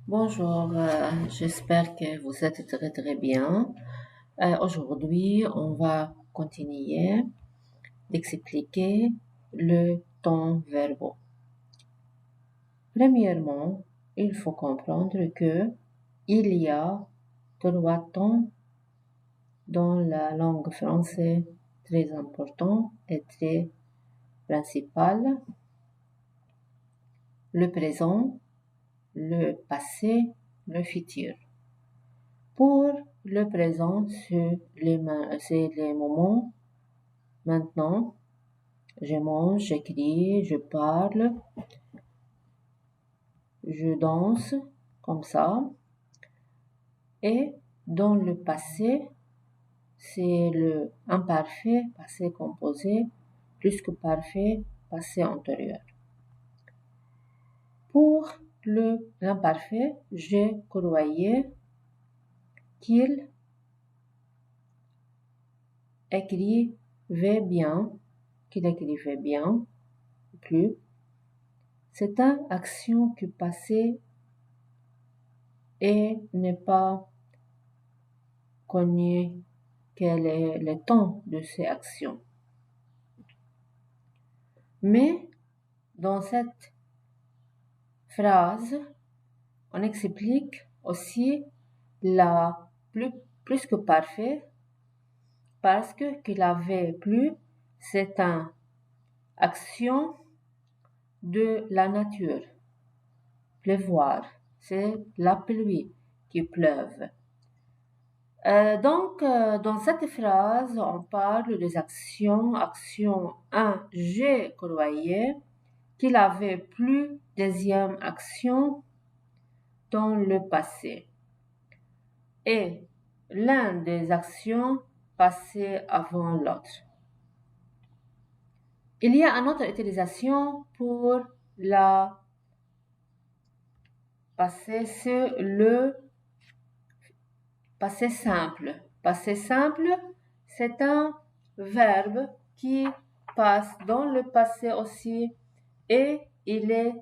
Bonjour, j'espère que vous êtes très bien. Aujourd'hui, on va continuer d'expliquer le temps verbaux. Premièrement, il faut comprendre que il y a trois temps dans la langue française très important et très principal. Le présent, le passé, le futur. Pour le présent, c'est les moments maintenant. Je mange, j'écris, je parle, je danse, comme ça. Et dans le passé, c'est le imparfait, passé composé, plus que parfait, passé antérieur. Pour l'imparfait, je croyais qu'il écrivait bien, plus. C'est une action qui passait et n'est pas connu quel est le temps de ces actions. Mais dans cette phrase, on explique aussi la plus que parfait parce que qu'il avait plu, c'est une action de la nature. Pleuvoir, c'est la pluie qui pleuve. Donc, dans cette phrase, on parle des actions. Action 1, je croyais qu'il avait plu. Deuxième action, dans le passé. Et l'un des actions passait avant l'autre. Il y a une autre utilisation pour la passé, c'est le passé simple. Passé simple, c'est un verbe qui passe dans le passé aussi et il est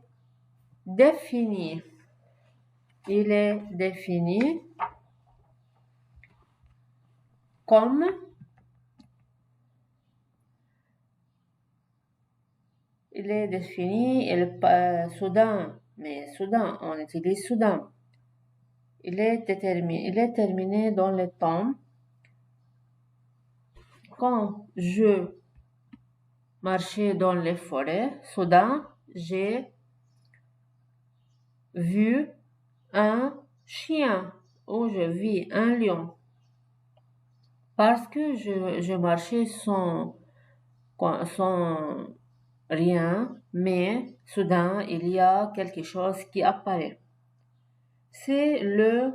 défini. Il est défini comme soudain, mais soudain, on utilise soudain. Il est terminé dans le temps. Quand je marchais dans les forêts, soudain, j'ai vu un chien ou je vis un lion. Parce que je marchais sans rien, mais soudain, il y a quelque chose qui apparaît. C'est le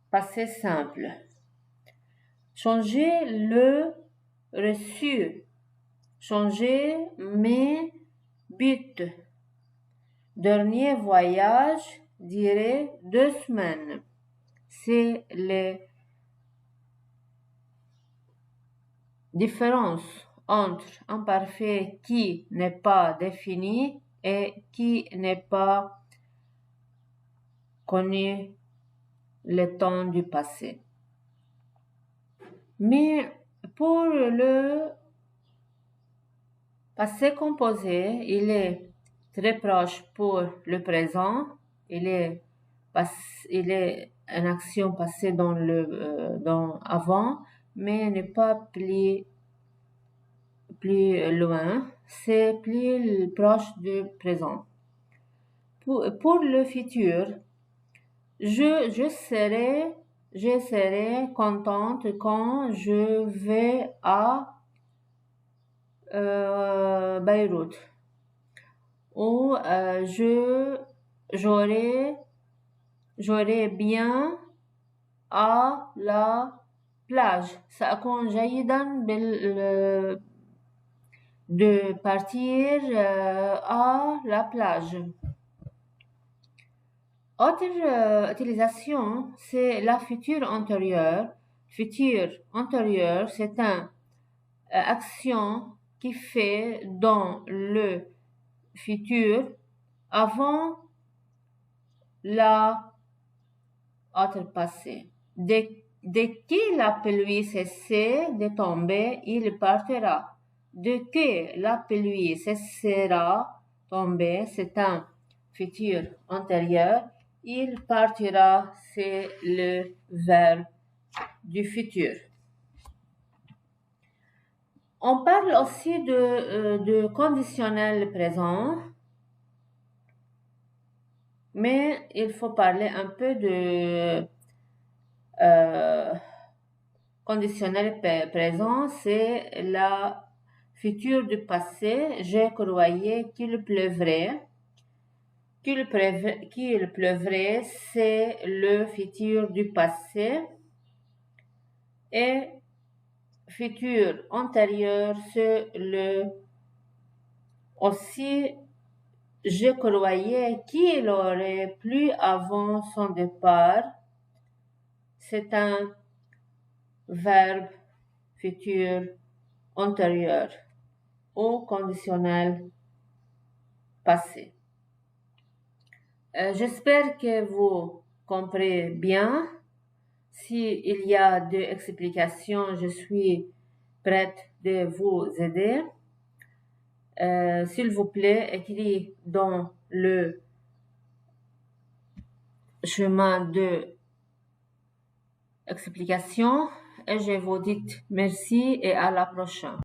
passé simple. Changer le reçu. Changer mes buts. Dernier voyage, dirait 2 semaines. C'est les différences entre un parfait qui n'est pas défini et qui n'est pas connu le temps du passé. Mais pour le passé composé, il est très proche pour le présent. Il est une action passée dans avant, mais n'est pas plus loin. C'est plus proche du présent. Pour le futur, je serai contente quand je vais à Beyrouth ou j'aurai bien à la plage. سأكون جيدا de partir à la plage. Autre utilisation, c'est la future antérieure. Futur antérieur, c'est une action qui fait dans le futur avant l'a outrepassé. Dès que la pluie cessait de tomber, il partira. Dès que la pluie cessera de tomber, c'est un futur antérieur. Il partira, c'est le verbe du futur. On parle aussi de conditionnel présent, mais il faut parler un peu de conditionnel présent, c'est la future du passé. Je croyais qu'il pleuvrait. Qu'il pleuvrait, c'est le futur du passé. Et futur antérieur, c'est le aussi. Je croyais qu'il aurait plu avant son départ. C'est un verbe futur antérieur au conditionnel passé. J'espère que vous comprenez bien. S'il y a des explications, je suis prête de vous aider. S'il vous plaît, écrivez dans le chemin de explication et je vous dis merci et à la prochaine.